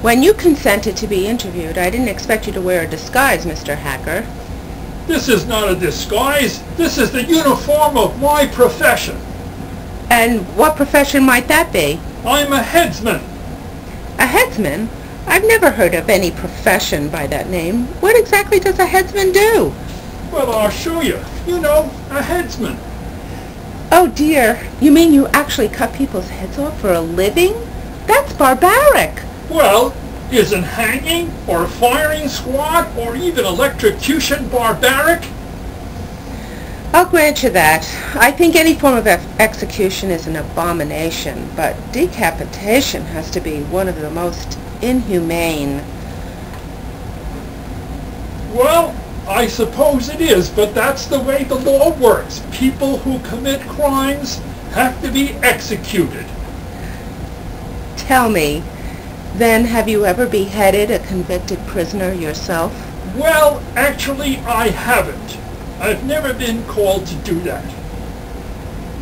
When you consented to be interviewed, I didn't expect you to wear a disguise, Mr. Hacker. This is not a disguise. This is the uniform of my profession. And what profession might that be? I'm a headsman. A headsman? I've never heard of any profession by that name. What exactly does a headsman do? Well, I'll show you. You know, a headsman. Oh dear, you mean you actually cut people's heads off for a living? That's barbaric. Well, isn't hanging or firing squad or even electrocution barbaric? I'll grant you that. I think any form of execution is an abomination, but decapitation has to be one of the most inhumane. Well, I suppose it is, but that's the way the law works. People who commit crimes have to be executed. Tell me, then, have you ever beheaded a convicted prisoner yourself? Well, actually, I haven't. I've never been called to do that.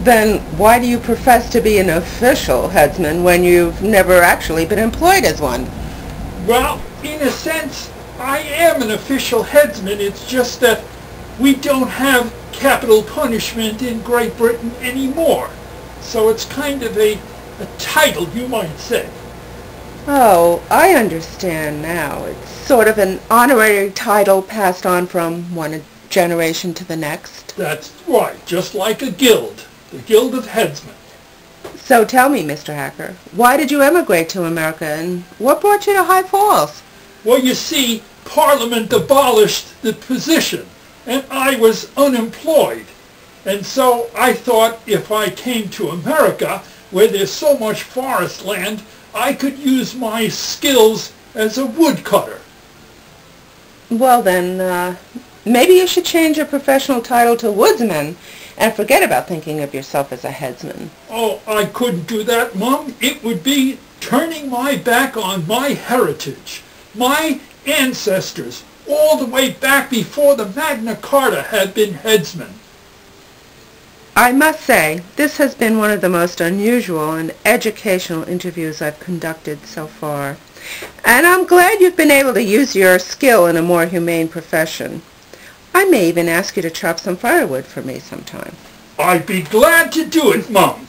Then why do you profess to be an official headsman when you've never actually been employed as one? Well, in a sense, I am an official headsman. It's just that we don't have capital punishment in Great Britain anymore. So it's kind of a title, you might say. Oh, I understand now. It's sort of an honorary title passed on from one generation to the next. That's right, just like a guild, the Guild of Headsmen. So tell me, Mr. Hacker, why did you emigrate to America and what brought you to High Falls? Well, you see, Parliament abolished the position and I was unemployed. And so I thought if I came to America, where there's so much forest land, I could use my skills as a woodcutter. Well then, maybe you should change your professional title to woodsman and forget about thinking of yourself as a headsman. Oh, I couldn't do that, Mum. It would be turning my back on my heritage. My ancestors, all the way back before the Magna Carta, had been headsmen. I must say, this has been one of the most unusual and educational interviews I've conducted so far. And I'm glad you've been able to use your skill in a more humane profession. I may even ask you to chop some firewood for me sometime. I'd be glad to do it, Mum.